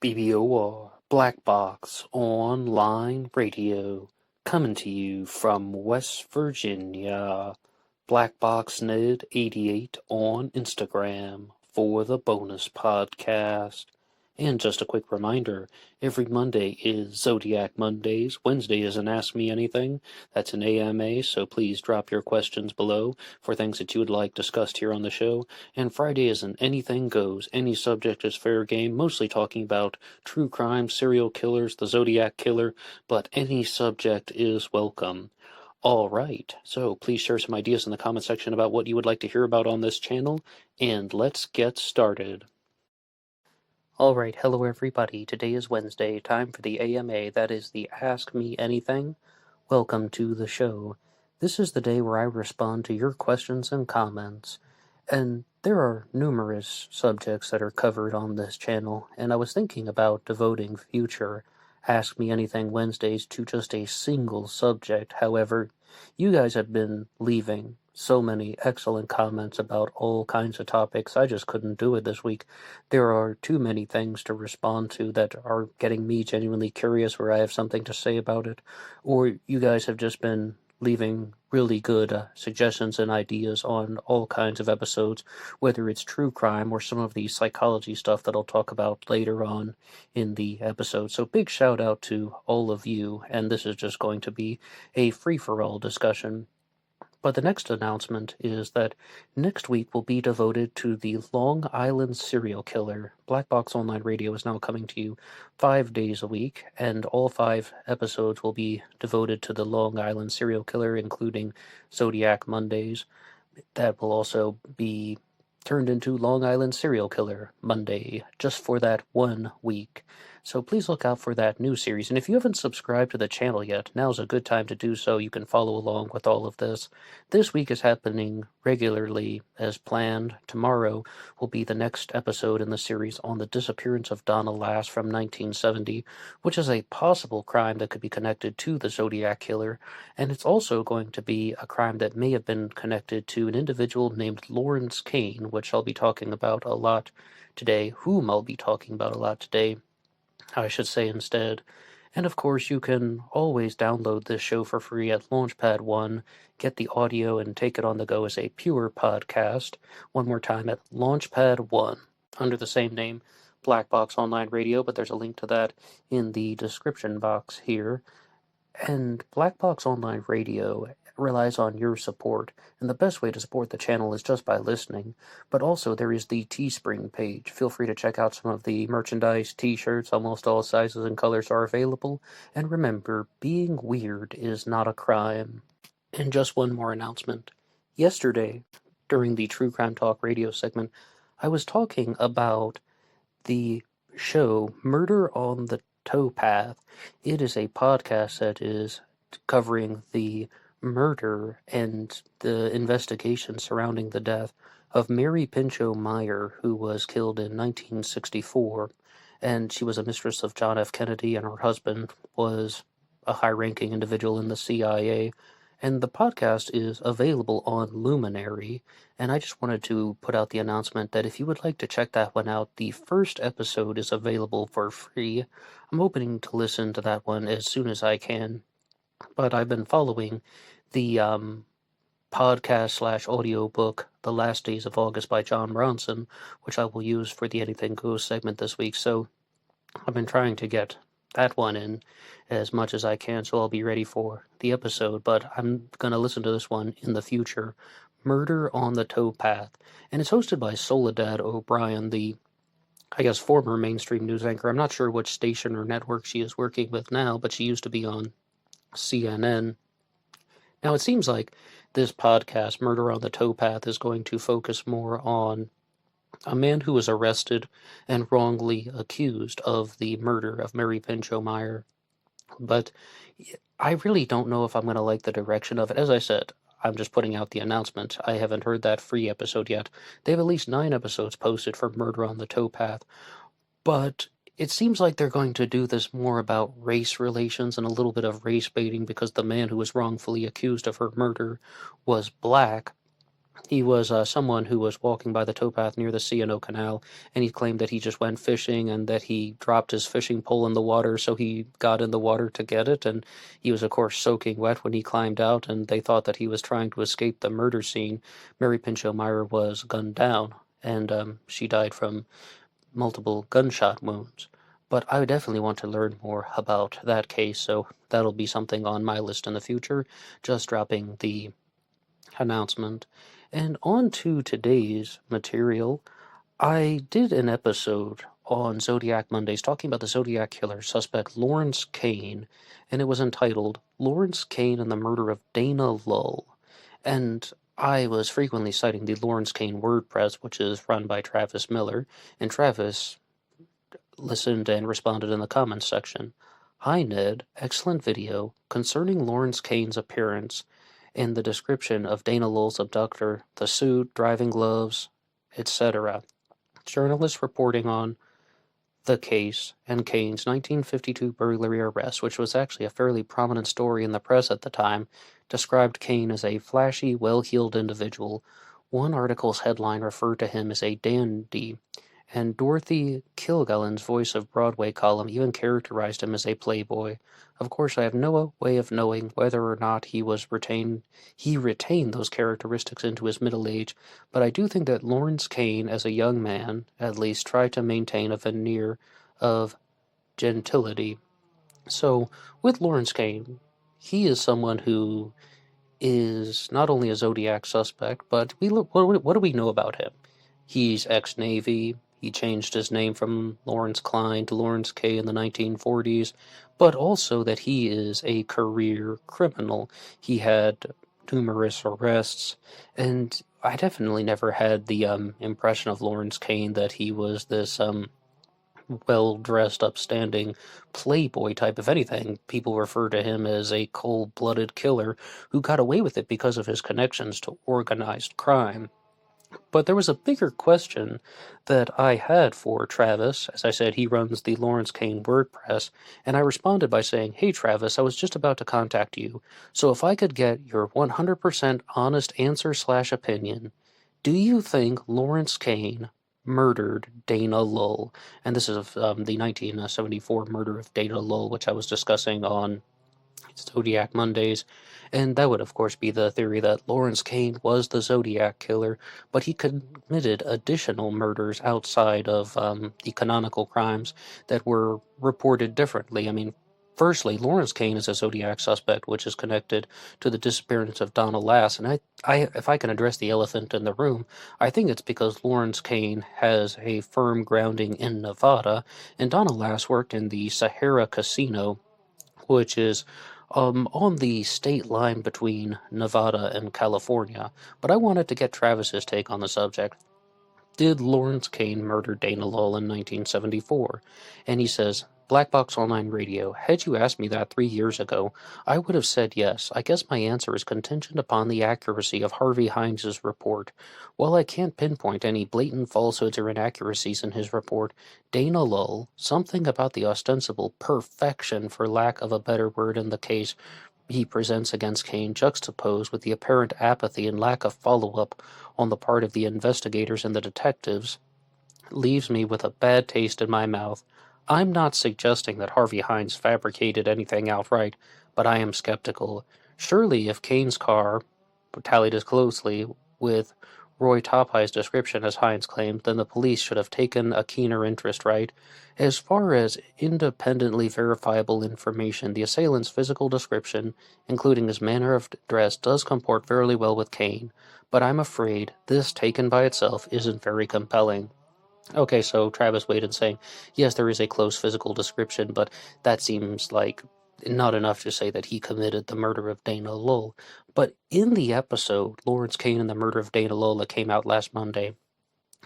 BBOR, Black Box Online Radio, coming to you from West Virginia. BlackBoxNed88 on Instagram for the bonus podcast. And just a quick reminder, every Monday is Zodiac Mondays, Wednesday is an Ask Me Anything, that's an AMA, so please drop your questions below for things that you would like discussed here on the show, and Friday is an Anything Goes, any subject is fair game, mostly talking about true crime, serial killers, the Zodiac Killer, but any subject is welcome. Alright, so please share some ideas in the comment section about what you would like to hear about on this channel, and let's get started. Alright, hello everybody. Today is Wednesday, time for the AMA, that is the Ask Me Anything. Welcome to the show. This is the day where I respond to your questions and comments, and there are numerous subjects that are covered on this channel, and I was thinking about devoting future Ask Me Anything Wednesdays to just a single subject. However, you guys have been leaving so many excellent comments about all kinds of topics. I just couldn't do it this week. There are too many things to respond to that are getting me genuinely curious where I have something to say about it. Or you guys have just been leaving really good suggestions and ideas on all kinds of episodes, whether it's true crime or some of the psychology stuff that I'll talk about later on in the episode. So big shout out to all of you, and this is just going to be a free-for-all discussion. But the next announcement is that next week will be devoted to the Long Island serial killer. Black Box Online Radio is now coming to you 5 days a week, and all 5 episodes will be devoted to the Long Island serial killer, including Zodiac Mondays. That will also be turned into Long Island Serial Killer Monday, just for that 1 week. So please look out for that new series. And if you haven't subscribed to the channel yet, now's a good time to do so. You can follow along with all of this. This week is happening regularly as planned. Tomorrow will be the next episode in the series on the disappearance of Donna Lass from 1970, which is a possible crime that could be connected to the Zodiac Killer. And it's also going to be a crime that may have been connected to an individual named Lawrence Kane, which I'll be talking about a lot today, whom I'll be talking about a lot today, I should say instead. And of course, you can always download this show for free at LaunchPad 1, get the audio and take it on the go as a pure podcast. One more time at LaunchPad 1, under the same name, Black Box Online Radio, but there's a link to that in the description box here. And Black Box Online Radio relies on your support, and the best way to support the channel is just by listening, but also there is the Teespring page. Feel free to check out some of the merchandise, t-shirts, almost all sizes and colors are available, and remember, being weird is not a crime. And just one more announcement. Yesterday, during the True Crime Talk radio segment, I was talking about the show Murder on the Towpath. It is a podcast that is covering the murder and the investigation surrounding the death of Mary Pinchot Meyer, who was killed in 1964, and she was a mistress of John F. Kennedy, and her husband was a high-ranking individual in the CIA. And the podcast is available on Luminary, and I just wanted to put out the announcement that if you would like to check that one out, the first episode is available for free. I'm hoping to listen to that one as soon as I can, but I've been following the podcast/audio book, The Last Days of August by John Ronson, which I will use for the Anything Goes segment this week, so I've been trying to get that one in as much as I can, so I'll be ready for the episode, but I'm going to listen to this one in the future, Murder on the Towpath, and it's hosted by Soledad O'Brien, the, I guess, former mainstream news anchor. I'm not sure which station or network she is working with now, but she used to be on CNN. Now, it seems like this podcast, Murder on the Towpath, is going to focus more on a man who was arrested and wrongly accused of the murder of Mary Pinchot Meyer. But I really don't know if I'm going to like the direction of it. As I said, I'm just putting out the announcement. I haven't heard that free episode yet. They have at least 9 episodes posted for Murder on the Towpath. But it seems like they're going to do this more about race relations and a little bit of race baiting because the man who was wrongfully accused of her murder was black. He was someone who was walking by the towpath near the C&O Canal, and he claimed that he just went fishing and that he dropped his fishing pole in the water, so he got in the water to get it, and he was, of course, soaking wet when he climbed out, and they thought that he was trying to escape the murder scene. Mary Pinchot Meyer was gunned down, and she died from multiple gunshot wounds. But I definitely want to learn more about that case, so that'll be something on my list in the future, just dropping the announcement. And on to today's material. I did an episode on Zodiac Mondays talking about the Zodiac killer suspect Lawrence Kane, and it was entitled Lawrence Kane and the Murder of Dana Lull. And I was frequently citing the Lawrence Kane WordPress, which is run by Travis Miller, and Travis listened and responded in the comments section. Hi Ned, excellent video concerning Lawrence Kane's appearance in the description of Dana Lull's abductor, the suit, driving gloves, etc. Journalists reporting on the case and Kane's 1952 burglary arrest, which was actually a fairly prominent story in the press at the time, described Kane as a flashy, well-heeled individual. One article's headline referred to him as a dandy, and Dorothy Kilgallen's Voice of Broadway column even characterized him as a playboy. Of course, I have no way of knowing whether or not he retained those characteristics into his middle age, but I do think that Lawrence Kane, as a young man, at least, tried to maintain a veneer of gentility. So, with Lawrence Kane, he is someone who is not only a Zodiac suspect, but what do we know about him? He's ex-Navy. He changed his name from Lawrence Klein to Lawrence K in the 1940s, but also that he is a career criminal. He had numerous arrests, and I definitely never had the impression of Lawrence Kane that he was this well-dressed, upstanding playboy type. If anything, people refer to him as a cold-blooded killer who got away with it because of his connections to organized crime. But there was a bigger question that I had for Travis. As I said, he runs the Lawrence Kane WordPress, and I responded by saying, "Hey Travis, I was just about to contact you, so if I could get your 100% honest answer/opinion, do you think Lawrence Kane murdered Dana Lull?" And this is the 1974 murder of Dana Lull, which I was discussing on Zodiac Mondays, and that would of course be the theory that Lawrence Kane was the Zodiac killer, but he committed additional murders outside of the canonical crimes that were reported differently. I mean, firstly, Lawrence Kane is a Zodiac suspect, which is connected to the disappearance of Donna Lass, and if I can address the elephant in the room, I think it's because Lawrence Kane has a firm grounding in Nevada, and Donna Lass worked in the Sahara Casino, which is on the state line between Nevada and California. But I wanted to get Travis's take on the subject. Did Lawrence Kane murder Dana Lull in 1974? And he says, BlackBoxOnlineRadio, had you asked me that 3 years ago, I would have said yes. I guess my answer is contingent upon the accuracy of Harvey Hines' report. While I can't pinpoint any blatant falsehoods or inaccuracies in his report, Dana Lull, something about the ostensible perfection, for lack of a better word, in the case he presents against Kane, juxtaposed with the apparent apathy and lack of follow-up on the part of the investigators and the detectives, leaves me with a bad taste in my mouth. I'm not suggesting that Harvey Hines fabricated anything outright, but I am skeptical. Surely if Kane's car tallied as closely with Roy Topheye's description as Hines claimed, then the police should have taken a keener interest, right? As far as independently verifiable information, the assailant's physical description, including his manner of dress, does comport fairly well with Kane, but I'm afraid this, taken by itself, isn't very compelling. Okay, so Travis Wade saying, yes, there is a close physical description, but that seems like not enough to say that he committed the murder of Dana Lull. But in the episode, Lawrence Kane and the Murder of Dana Lull, that came out last Monday,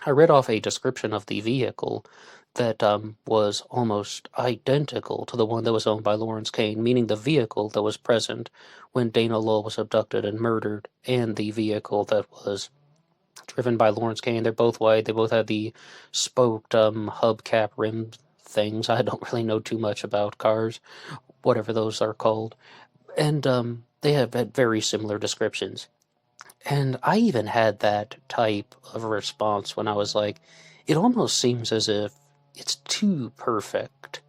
I read off a description of the vehicle that was almost identical to the one that was owned by Lawrence Kane, meaning the vehicle that was present when Dana Lull was abducted and murdered, and the vehicle that was driven by Lawrence Kane. They're both white. They both have the spoked hubcap rim things. I don't really know too much about cars, whatever those are called. And they have had very similar descriptions. And I even had that type of response when I was like, it almost seems as if it's too perfect.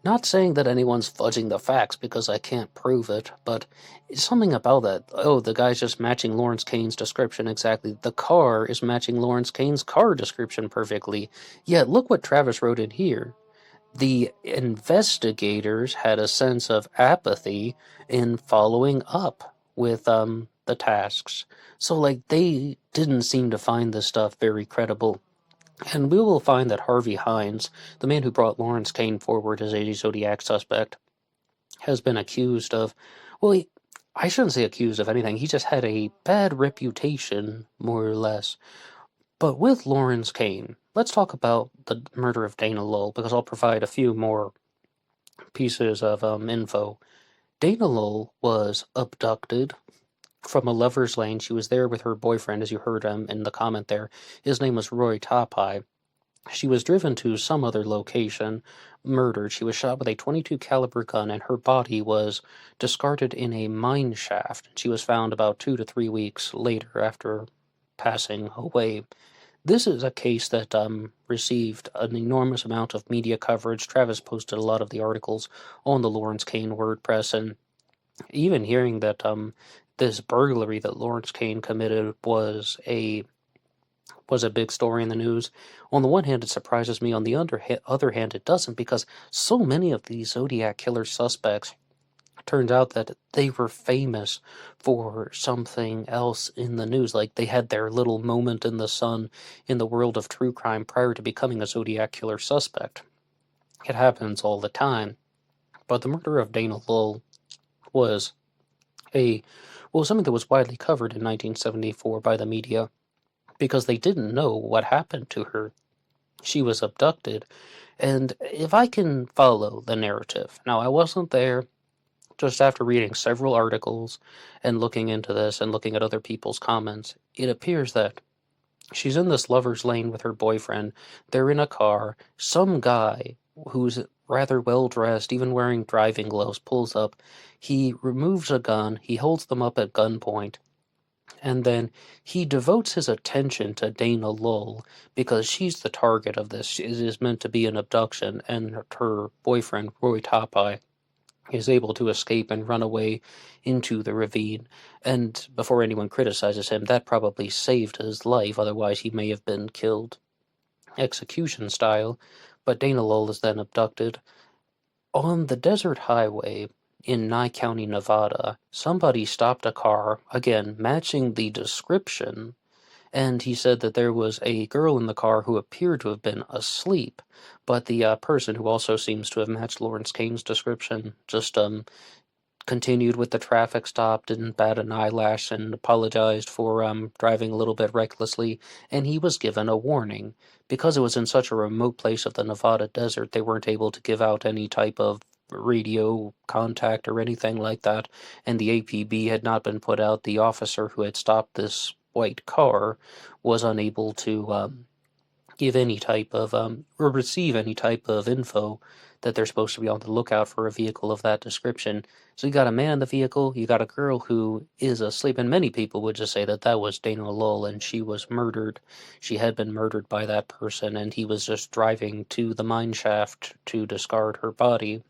Not saying that anyone's fudging the facts because I can't prove it, but it's something about that. Oh, the guy's just matching Lawrence Kane's description exactly. The car is matching Lawrence Kane's car description perfectly. Yet, look what Travis wrote in here. The investigators had a sense of apathy in following up with the tasks. So like they didn't seem to find this stuff very credible. And we will find that Harvey Hines, the man who brought Lawrence Kane forward as a Zodiac suspect, has been accused of, well, I shouldn't say accused of anything. He just had a bad reputation, more or less. But with Lawrence Kane, let's talk about the murder of Dana Lull, because I'll provide a few more pieces of info. Dana Lull was abducted from a lover's lane. She was there with her boyfriend, as you heard in the comment there. His name was Roy Topai. She was driven to some other location, murdered. She was shot with a .22 caliber gun, and her body was discarded in a mine shaft. She was found about 2 to 3 weeks later after passing away. This is a case that received an enormous amount of media coverage. Travis posted a lot of the articles on the Lawrence Kane WordPress, and even hearing that this burglary that Lawrence Kane committed was a big story in the news. On the one hand, it surprises me. On the other hand, it doesn't, because so many of these Zodiac killer suspects turns out that they were famous for something else in the news. Like they had their little moment in the sun in the world of true crime prior to becoming a Zodiac killer suspect. It happens all the time. But the murder of Dana Lull was something that was widely covered in 1974 by the media, because they didn't know what happened to her. She was abducted, and if I can follow the narrative, now I wasn't there. Just after reading several articles and looking into this and looking at other people's comments, it appears that she's in this lover's lane with her boyfriend. They're in a car. Some guy who's rather well dressed, even wearing driving gloves, pulls up. He removes a gun. He holds them up at gunpoint. And then he devotes his attention to Dana Lull because she's the target of this. It is meant to be an abduction, and her boyfriend, Roy Topai, is able to escape and run away into the ravine. And before anyone criticizes him, that probably saved his life, otherwise he may have been killed execution style. But Dana Lull is then abducted. On the desert highway in Nye County, Nevada, somebody stopped a car, again, matching the description, and he said that there was a girl in the car who appeared to have been asleep, but the person who also seems to have matched Lawrence Kane's description just continued with the traffic stop, didn't bat an eyelash, and apologized for driving a little bit recklessly, and he was given a warning. Because it was in such a remote place of the Nevada desert, they weren't able to give out any type of radio contact or anything like that, and the APB had not been put out. The officer who had stopped this white car was unable to give any type of or receive any type of info that they're supposed to be on the lookout for a vehicle of that description. So you got a man in the vehicle, you got a girl who is asleep, and many people would just say that that was Dana Lull, and she was murdered. She had been murdered by that person, and he was just driving to the mine shaft to discard her body.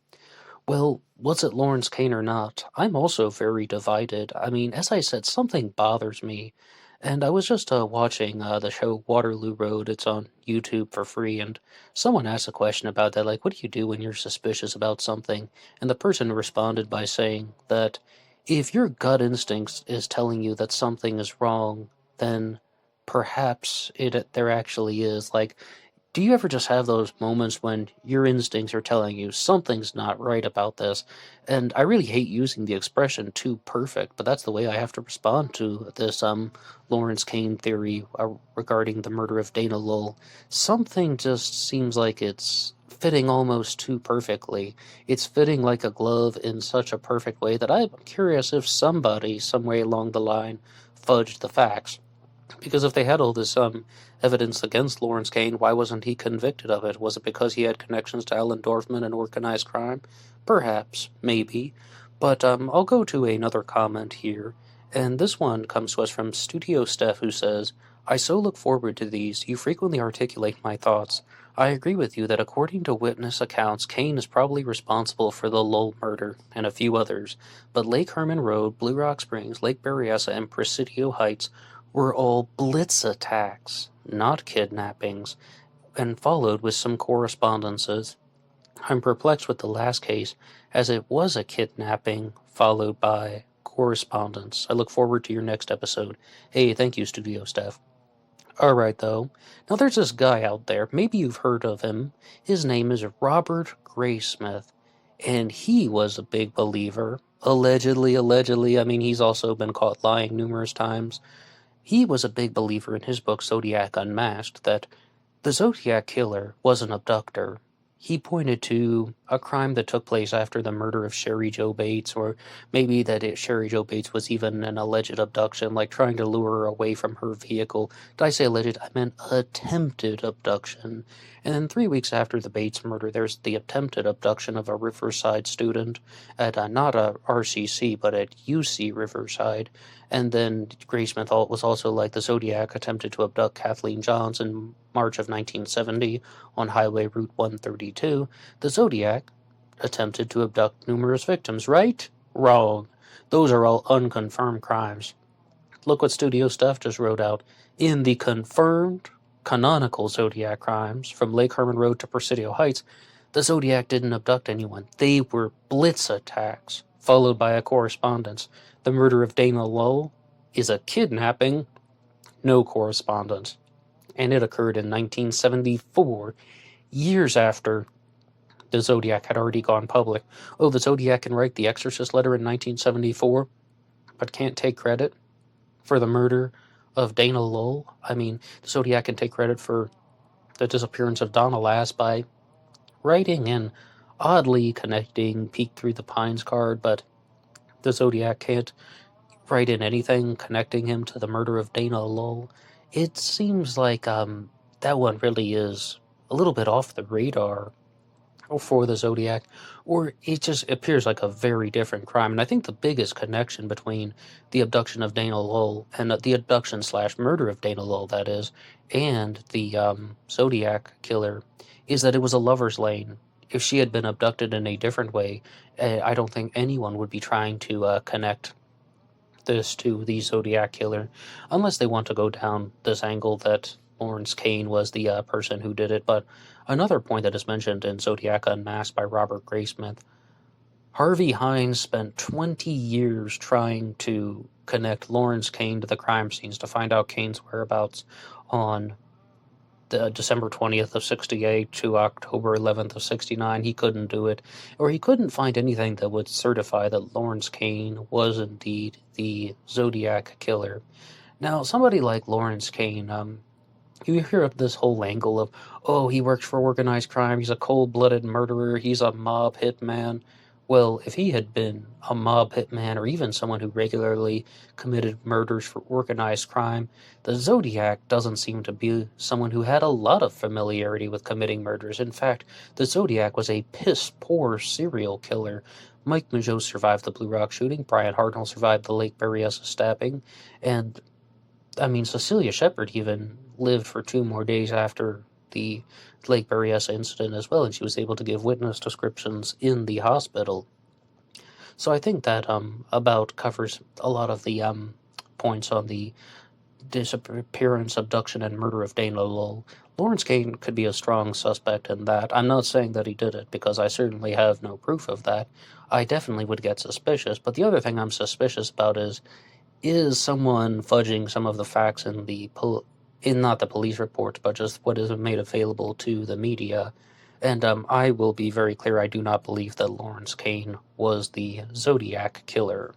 Well, was it Lawrence Kane or not? I'm also very divided. I mean, as I said, something bothers me. And I was just watching the show Waterloo Road. It's on YouTube for free, and someone asked a question about that, like, what do you do when you're suspicious about something? And the person responded by saying that if your gut instincts is telling you that something is wrong, then perhaps there actually is. Like, do you ever just have those moments when your instincts are telling you something's not right about this? And I really hate using the expression too perfect, but that's the way I have to respond to this Lawrence Kane theory regarding the murder of Dana Lull. Something just seems like it's fitting almost too perfectly. It's fitting like a glove in such a perfect way that I'm curious if somebody, somewhere along the line, fudged the facts. Because if they had all this evidence against Lawrence Kane, why wasn't he convicted of it? Was it because he had connections to Alan Dorfman and organized crime? Perhaps, maybe. But I'll go to another comment here, And this one comes to us from Studio Steph, who says, I so look forward to these. You frequently articulate my thoughts. I agree with you that according to witness accounts, Kane is probably responsible for the Lowell murder and a few others, but Lake Herman Road, Blue Rock Springs, Lake Berryessa, and Presidio Heights were all blitz attacks, not kidnappings, and followed with some correspondences. I'm perplexed with the last case, as it was a kidnapping followed by correspondence. I look forward to your next episode. Hey, thank you, studio staff. Alright, though. Now there's this guy out there. Maybe you've heard of him. His name is Robert Graysmith, and he was a big believer. Allegedly. I mean, he's also been caught lying numerous times. He was a big believer in his book Zodiac Unmasked that the Zodiac Killer was an abductor. He pointed to a crime that took place after the murder of Sherry Jo Bates, or maybe that Sherry Jo Bates was even an alleged abduction, like trying to lure her away from her vehicle. Did I say alleged? I meant attempted abduction. And then 3 weeks after the Bates murder, there's the attempted abduction of a Riverside student at not a RCC, but at UC Riverside. And then Graysmith was also like the Zodiac attempted to abduct Kathleen Johns in March of 1970 on Highway Route 132. The Zodiac attempted to abduct numerous victims, right? Wrong. Those are all unconfirmed crimes. Look what Studio Stuff just wrote out. In the confirmed canonical Zodiac crimes, from Lake Herman Road to Presidio Heights, the Zodiac didn't abduct anyone. They were blitz attacks, followed by a correspondence. The murder of Dana Lowell is a kidnapping, no correspondence. And it occurred in 1974, years after the Zodiac had already gone public. Oh, the Zodiac can write the Exorcist letter in 1974, but can't take credit for the murder of Dana Lowell. I mean, the Zodiac can take credit for the disappearance of Donna Lass by writing and oddly connecting Peek Through the Pines card, but the Zodiac can't write in anything connecting him to the murder of Dana Lowell. It seems like that one really is a little bit off the radar for the Zodiac, or it just appears like a very different crime. And I think the biggest connection between the abduction of Dana Lowell and the abduction / murder of Dana Lowell, that is, and the Zodiac killer is that it was a lover's lane. If she had been abducted in a different way, I don't think anyone would be trying to connect this to the Zodiac killer, unless they want to go down this angle that Lawrence Kane was the person who did it. But another point that is mentioned in Zodiac Unmasked by Robert Graysmith, Harvey Hines spent 20 years trying to connect Lawrence Kane to the crime scenes to find out Kane's whereabouts on the December 20th of 68 to October 11th of 69. He couldn't do it, or he couldn't find anything that would certify that Lawrence Kane was indeed the Zodiac killer. Now, somebody like Lawrence Kane, you hear of this whole angle of, oh, he works for organized crime, he's a cold-blooded murderer, he's a mob hitman. Well, if he had been a mob hitman or even someone who regularly committed murders for organized crime, the Zodiac doesn't seem to be someone who had a lot of familiarity with committing murders. In fact, the Zodiac was a piss-poor serial killer. Mike Mageau survived the Blue Rock shooting, Brian Hartnell survived the Lake Berryessa stabbing, and, I mean, Cecilia Shepard even lived for 2 more days after the Lake Berryessa incident as well, and she was able to give witness descriptions in the hospital. So I think that about covers a lot of the points on the disappearance, abduction, and murder of Dana Lowell. Lawrence Kane could be a strong suspect in that. I'm not saying that he did it, because I certainly have no proof of that. I definitely would get suspicious, but the other thing I'm suspicious about is someone fudging some of the facts in not the police reports, but just what is made available to the media. And I will be very clear, I do not believe that Lawrence Kane was the Zodiac killer.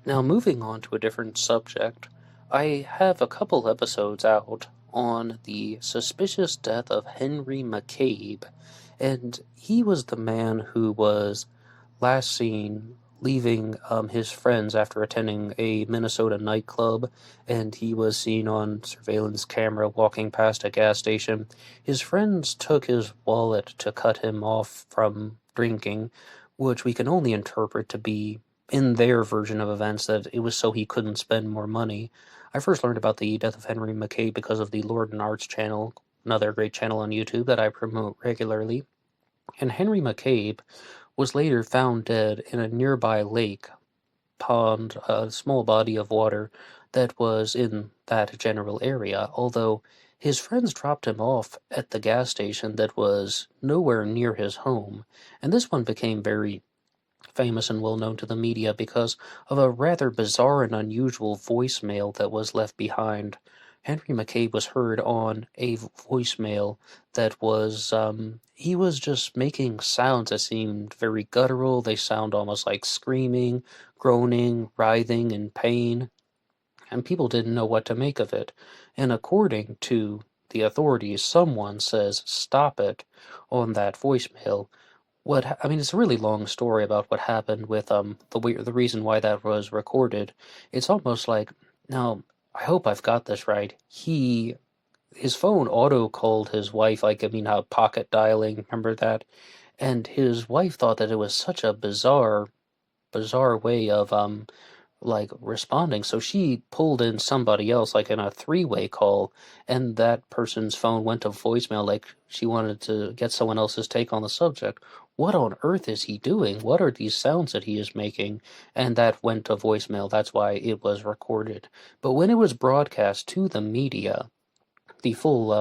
Now, moving on to a different subject, I have a couple episodes out on the suspicious death of Henry McCabe, and he was the man who was last seen leaving his friends after attending a Minnesota nightclub, and he was seen on surveillance camera walking past a gas station. His friends took his wallet to cut him off from drinking, which we can only interpret to be in their version of events, that it was so he couldn't spend more money. I first learned about the death of Henry McCabe because of the Lord and Arts channel, another great channel on YouTube that I promote regularly. And Henry McCabe was later found dead in a nearby lake, pond, a small body of water that was in that general area, although his friends dropped him off at the gas station that was nowhere near his home. And this one became very famous and well known to the media because of a rather bizarre and unusual voicemail that was left behind. Henry McCabe was heard on a voicemail that was, he was just making sounds that seemed very guttural. They sound almost like screaming, groaning, writhing in pain, and people didn't know what to make of it. And according to the authorities, someone says, "Stop it," on that voicemail. I mean, it's a really long story about what happened with the reason why that was recorded. It's almost like, now I hope I've got this right. His phone auto called his wife, like, I mean, how pocket dialing, remember that? And his wife thought that it was such a bizarre way of like responding. So she pulled in somebody else, like in a three-way call, and that person's phone went to voicemail, like she wanted to get someone else's take on the subject. What on earth is he doing? What are these sounds that he is making? And that went to voicemail. That's why it was recorded. But when it was broadcast to the media, the full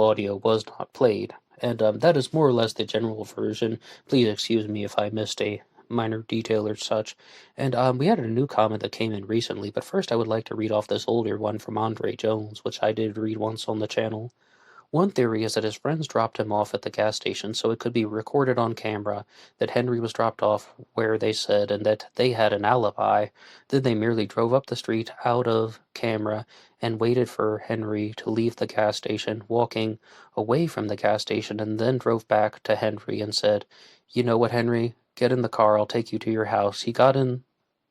audio was not played. And that is more or less the general version. Please excuse me if I missed a minor detail or such. And we had a new comment that came in recently, but first I would like to read off this older one from Andre Jones, which I did read once on the channel. One theory is that his friends dropped him off at the gas station so it could be recorded on camera that Henry was dropped off where they said and that they had an alibi. Then they merely drove up the street out of camera and waited for Henry to leave the gas station, walking away from the gas station, and then drove back to Henry and said, "You know what, Henry? Get in the car, I'll take you to your house." He got in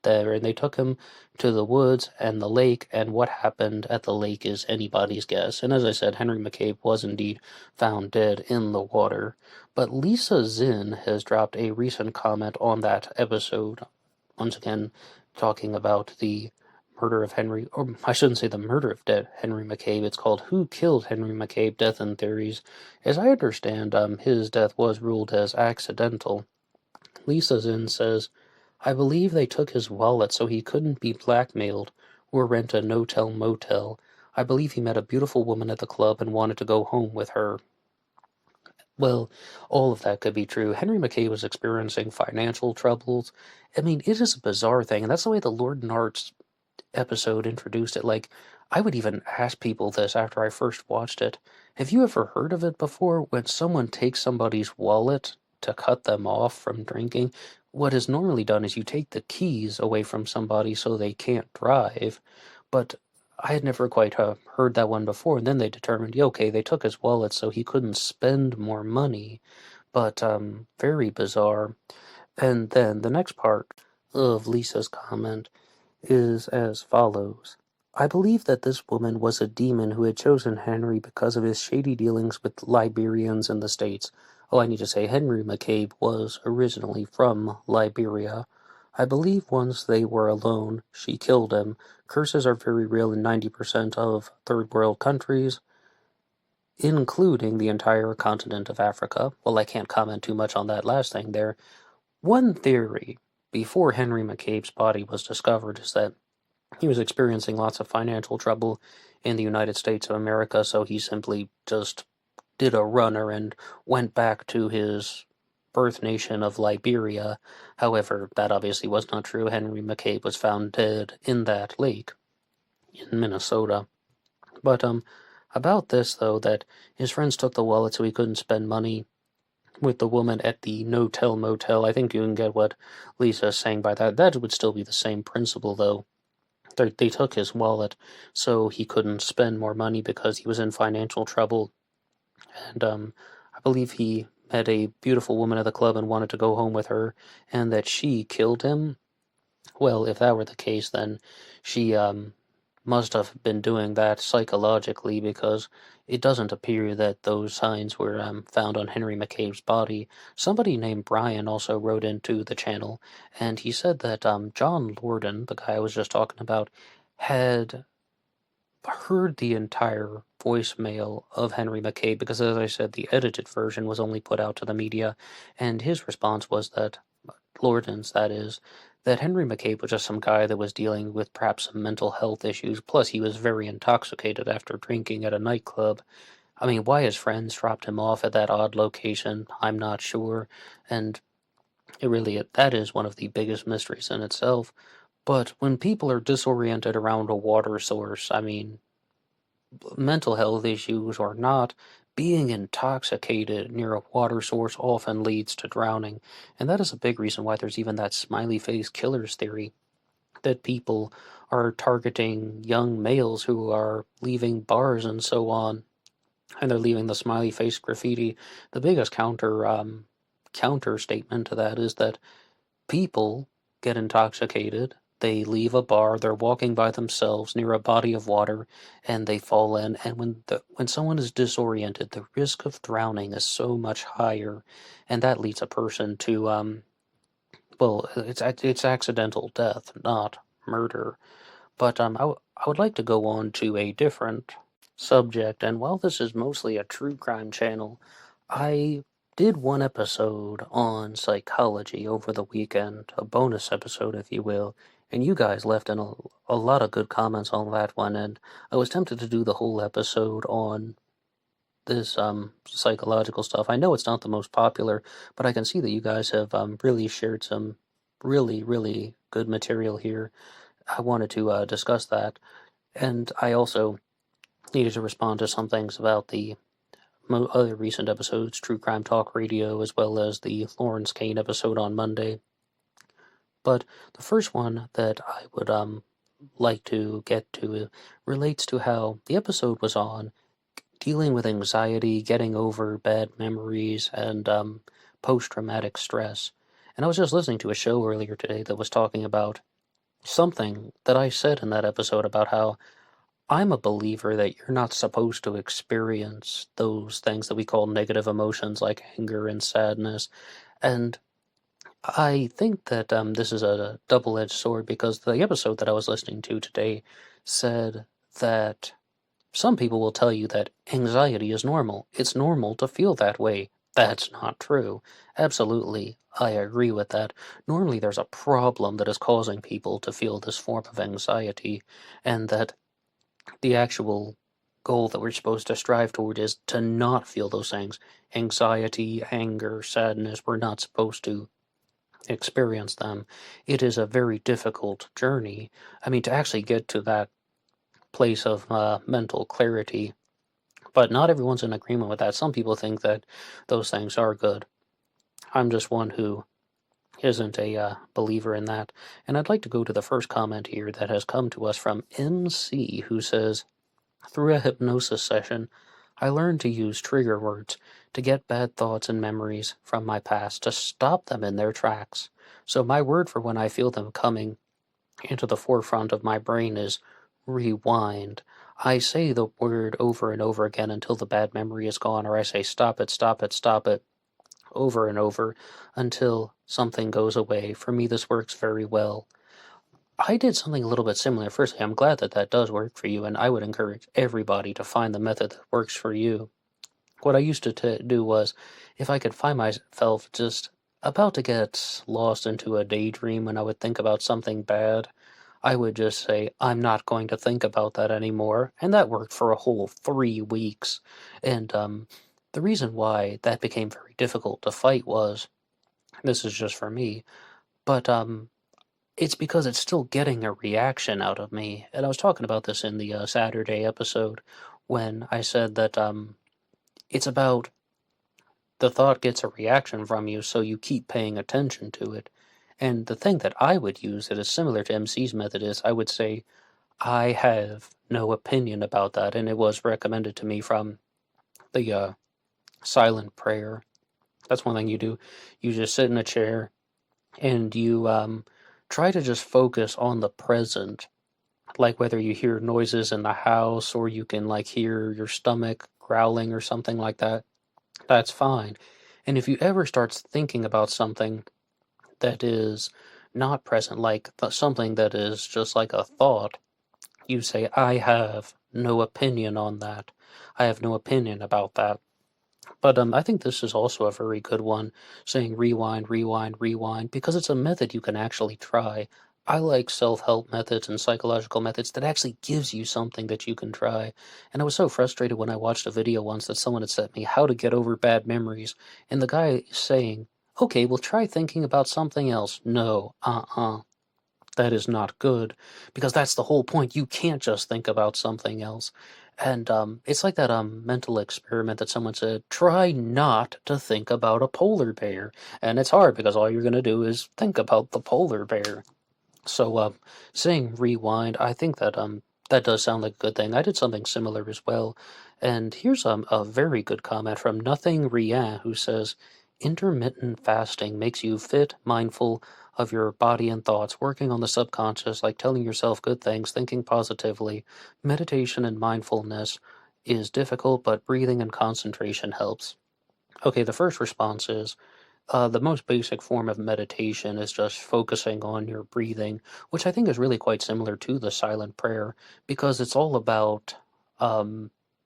there, and they took him to the woods and the lake, and what happened at the lake is anybody's guess. And as I said, Henry McCabe was indeed found dead in the water. But Lisa Zinn has dropped a recent comment on that episode, once again talking about the murder of Henry, or I shouldn't say the murder of Henry McCabe. It's called "Who Killed Henry McCabe? Death and Theories." As I understand, his death was ruled as accidental. Lisa Zinn says, "I believe they took his wallet so he couldn't be blackmailed or rent a no-tell motel. I believe he met a beautiful woman at the club and wanted to go home with her." Well, all of that could be true. Henry McCabe was experiencing financial troubles. I mean, it is a bizarre thing, and that's the way the Lord and Arts episode introduced it. Like, I would even ask people this after I first watched it. Have you ever heard of it before? When someone takes somebody's wallet to cut them off from drinking, what is normally done is you take the keys away from somebody so they can't drive. But I had never quite heard that one before, and then they determined, yeah, okay, they took his wallet so he couldn't spend more money. But very bizarre. And then the next part of Lisa's comment is as follows. "I believe that this woman was a demon who had chosen Henry because of his shady dealings with Liberians in the States." Oh, I need to say Henry McCabe was originally from Liberia. "I believe once they were alone, she killed him. Curses are very real in 90% of third world countries, including the entire continent of Africa." Well, I can't comment too much on that last thing there. One theory before Henry McCabe's body was discovered is that he was experiencing lots of financial trouble in the United States of America, so he simply just did a runner and went back to his birth nation of Liberia. However, that obviously was not true. Henry McCabe was found dead in that lake in Minnesota. But about this, though, that his friends took the wallet so he couldn't spend money with the woman at the no-tell motel, I think you can get what Lisa is saying by that. That would still be the same principle, though. They took his wallet so he couldn't spend more money because he was in financial trouble. And I believe he met a beautiful woman at the club and wanted to go home with her, and that she killed him. Well, if that were the case, then she must have been doing that psychologically, because it doesn't appear that those signs were found on Henry McCabe's body. Somebody named Brian also wrote into the channel, and he said that John Lorden, the guy I was just talking about, had heard the entire voicemail of Henry McCabe because, as I said, the edited version was only put out to the media, and his response was that, Lorden's that is, that Henry McCabe was just some guy that was dealing with perhaps some mental health issues, plus he was very intoxicated after drinking at a nightclub. I mean, why his friends dropped him off at that odd location, I'm not sure, and that is one of the biggest mysteries in itself. But when people are disoriented around a water source, I mean, mental health issues or not, being intoxicated near a water source often leads to drowning. And that is a big reason why there's even that smiley face killers theory, that people are targeting young males who are leaving bars and so on, and they're leaving the smiley face graffiti. The biggest counter statement to that is that people get intoxicated, they leave a bar, they're walking by themselves near a body of water, and they fall in. And when someone is disoriented, the risk of drowning is so much higher, and that leads a person to it's accidental death, not murder. But I would like to go on to a different subject, and while this is mostly a true crime channel, I did one episode on psychology over the weekend, a bonus episode, if you will, and you guys left in a lot of good comments on that one, and I was tempted to do the whole episode on this psychological stuff. I know it's not the most popular, but I can see that you guys have really shared some really good material here. I wanted to discuss that, and I also needed to respond to some things about the other recent episodes, True Crime Talk Radio, as well as the Lawrence Kane episode on Monday. But the first one that I would like to get to relates to how the episode was on dealing with anxiety, getting over bad memories, and post-traumatic stress. And I was just listening to a show earlier today that was talking about something that I said in that episode about how I'm a believer that you're not supposed to experience those things that we call negative emotions like anger and sadness. And I think that this is a double-edged sword because the episode that I was listening to today said that some people will tell you that anxiety is normal. It's normal to feel that way. That's not true. Absolutely, I agree with that. Normally there's a problem that is causing people to feel this form of anxiety, and that the actual goal that we're supposed to strive toward is to not feel those things. Anxiety, anger, sadness, we're not supposed to experience them. It is a very difficult journey. I mean, to actually get to that place of mental clarity, but not everyone's in agreement with that. Some people think that those things are good. I'm just one who isn't a believer in that. And I'd like to go to the first comment here that has come to us from MC, who says, through a hypnosis session, I learned to use trigger words to get bad thoughts and memories from my past, to stop them in their tracks. So my word for when I feel them coming into the forefront of my brain is rewind. I say the word over and over again until the bad memory is gone, or I say stop it, stop it, stop it, over and over until something goes away. For me, this works very well. I did something a little bit similar. Firstly, I'm glad that that does work for you, and I would encourage everybody to find the method that works for you. What I used to do was, if I could find myself just about to get lost into a daydream when I would think about something bad, I would just say, I'm not going to think about that anymore, and that worked for a whole 3 weeks. And the reason why that became very difficult to fight was, this is just for me, but it's because it's still getting a reaction out of me. And I was talking about this in the Saturday episode when I said that it's about the thought gets a reaction from you, so you keep paying attention to it. And the thing that I would use that is similar to MC's method is I would say, I have no opinion about that. And it was recommended to me from the silent prayer. That's one thing you do. You just sit in a chair and you try to just focus on the present, like whether you hear noises in the house or you can like hear your stomach growling or something like that, that's fine. And if you ever start thinking about something that is not present, like something that is just like a thought, you say, I have no opinion on that. I have no opinion about that. But I think this is also a very good one, saying rewind, rewind, rewind, because it's a method you can actually try. I like self-help methods and psychological methods that actually gives you something that you can try. And I was so frustrated when I watched a video once that someone had sent me how to get over bad memories, and the guy is saying, okay, well try thinking about something else. No, that is not good, because that's the whole point. You can't just think about something else. And it's like that mental experiment that someone said, try not to think about a polar bear. And it's hard because all you're going to do is think about the polar bear. So saying rewind, I think that that does sound like a good thing. I did something similar as well. And here's a very good comment from Nothing Rien, who says, intermittent fasting makes you fit, mindful of your body and thoughts, working on the subconscious, like telling yourself good things, thinking positively. Meditation and mindfulness is difficult, but breathing and concentration helps. Okay, the first response is, the most basic form of meditation is just focusing on your breathing, which I think is really quite similar to the silent prayer, because it's all about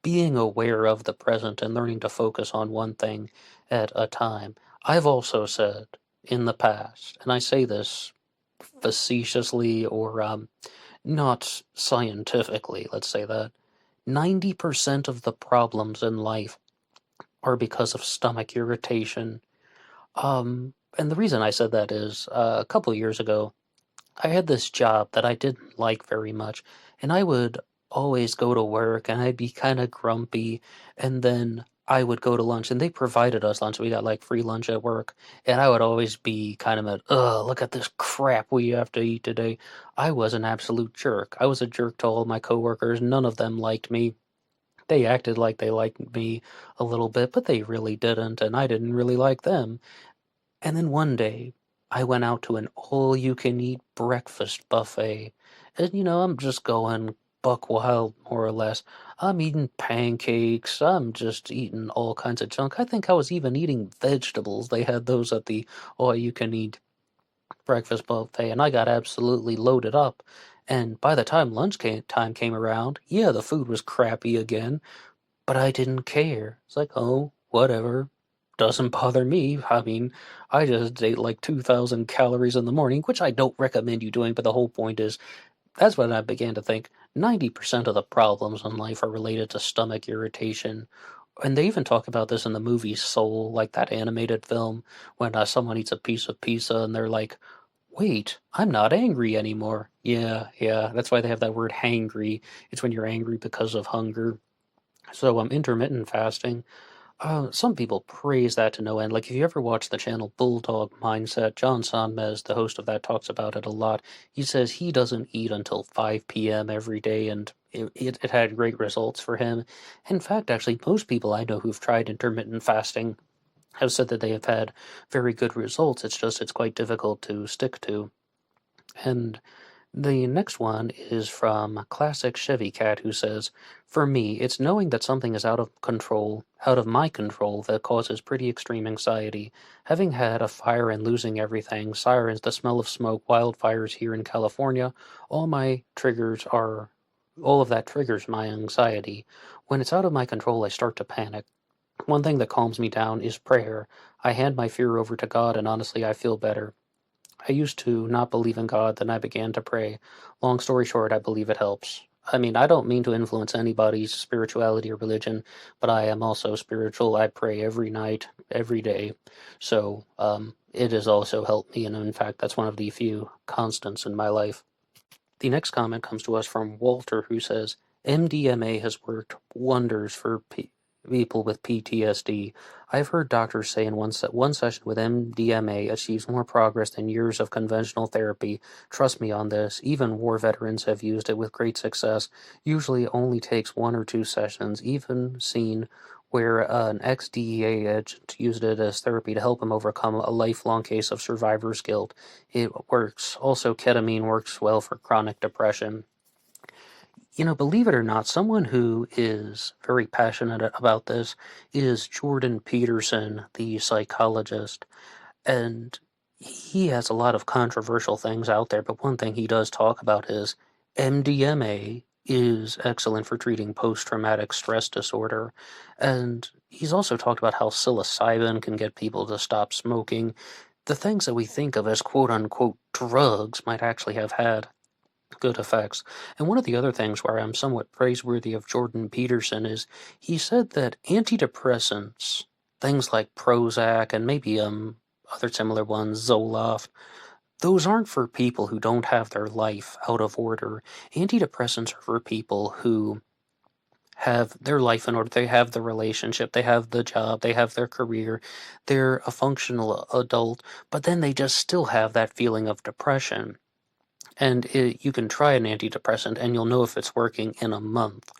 being aware of the present and learning to focus on one thing at a time. I've also said in the past, and I say this facetiously or not scientifically, let's say that 90% of the problems in life are because of stomach irritation. And the reason I said that is a couple of years ago, I had this job that I didn't like very much, and I would always go to work and I'd be kind of grumpy, and then I would go to lunch, and they provided us lunch. We got like free lunch at work, and I would always be kind of at, ugh, look at this crap we have to eat today. I was an absolute jerk. I was a jerk to all my coworkers. None of them liked me. They acted like they liked me a little bit, but they really didn't, and I didn't really like them. And then one day, I went out to an all-you-can-eat breakfast buffet. And, I'm just going buck wild, more or less. I'm eating pancakes. I'm just eating all kinds of junk. I think I was even eating vegetables. They had those at the all-you-can-eat breakfast buffet, and I got absolutely loaded up. And by the time time came around, yeah, the food was crappy again, but I didn't care. It's like, oh, whatever. Doesn't bother me. I mean, I just ate like 2,000 calories in the morning, which I don't recommend you doing, but the whole point is, that's when I began to think 90% of the problems in life are related to stomach irritation. And they even talk about this in the movie Soul, like that animated film, when someone eats a piece of pizza and they're like, wait, I'm not angry anymore. Yeah, that's why they have that word hangry. It's when you're angry because of hunger. So intermittent fasting, some people praise that to no end. Like if you ever watch the channel Bulldog Mindset, John Sonmez, the host of that, talks about it a lot. He says he doesn't eat until 5 p.m. every day, and it had great results for him. In fact, actually, most people I know who've tried intermittent fasting have said that they have had very good results. It's just it's quite difficult to stick to. And the next one is from Classic Chevy Cat, who says, for me, it's knowing that something is out of my control, that causes pretty extreme anxiety. Having had a fire and losing everything, sirens, the smell of smoke, wildfires here in California, all of that triggers my anxiety. When it's out of my control, I start to panic. One thing that calms me down is prayer. I hand my fear over to God, and honestly, I feel better. I used to not believe in God, then I began to pray. Long story short, I believe it helps. I mean, I don't mean to influence anybody's spirituality or religion, but I am also spiritual. I pray every night, every day. So, it has also helped me, and in fact, that's one of the few constants in my life. The next comment comes to us from Walter, who says, MDMA has worked wonders for people with PTSD. I've heard doctors say in one session with MDMA achieves more progress than years of conventional therapy. Trust me on this. Even war veterans have used it with great success. Usually it only takes 1 or 2 sessions. Even seen where an ex-DEA agent used it as therapy to help him overcome a lifelong case of survivor's guilt. It works. Also, ketamine works well for chronic depression. believe it or not, someone who is very passionate about this is Jordan Peterson, the psychologist. And he has a lot of controversial things out there, but one thing he does talk about is MDMA is excellent for treating post-traumatic stress disorder. And he's also talked about how psilocybin can get people to stop smoking. The things that we think of as quote-unquote drugs might actually have had good effects. And one of the other things where I'm somewhat praiseworthy of Jordan Peterson is he said that antidepressants, things like Prozac and maybe other similar ones, Zoloft, those aren't for people who don't have their life out of order. Antidepressants are for people who have their life in order. They have the relationship, they have the job, they have their career, they're a functional adult, but then they just still have that feeling of depression. And you can try an antidepressant and you'll know if it's working in a month.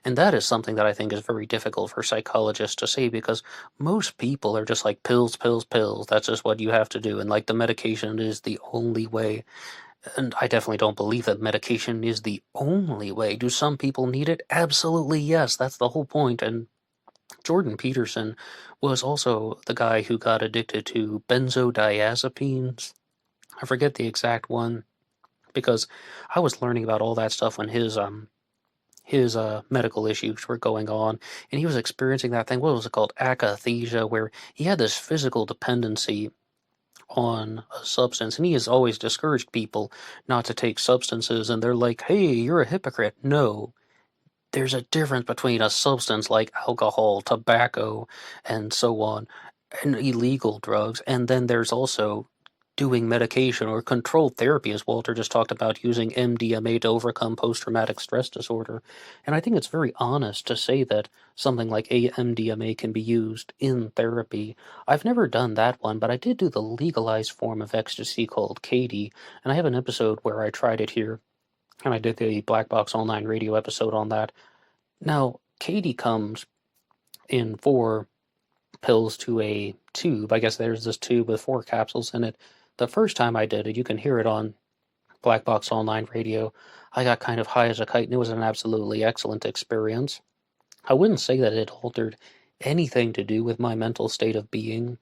And that is something that I think is very difficult for psychologists to say because most people are just like pills, pills, pills. That's just what you have to do. And like the medication is the only way. And I definitely don't believe that medication is the only way. Do some people need it? Absolutely yes. That's the whole point. And Jordan Peterson was also the guy who got addicted to benzodiazepines. I forget the exact one because I was learning about all that stuff when his medical issues were going on, and he was experiencing that thing. What was it called? Akathisia, where he had this physical dependency on a substance, and he has always discouraged people not to take substances, and they're like, "Hey, you're a hypocrite." No, there's a difference between a substance like alcohol, tobacco, and so on, and illegal drugs, and then there's also doing medication or controlled therapy, as Walter just talked about, using MDMA to overcome post-traumatic stress disorder. And I think it's very honest to say that something like MDMA can be used in therapy. I've never done that one, but I did do the legalized form of ecstasy called Katie, and I have an episode where I tried it here, and I did the Black Box Online Radio episode on that. Now, Katie comes in 4 pills to a tube. I guess there's this tube with 4 capsules in it. The first time I did it, you can hear it on Black Box Online Radio. I got kind of high as a kite, and it was an absolutely excellent experience. I wouldn't say that it altered anything to do with my mental state of being,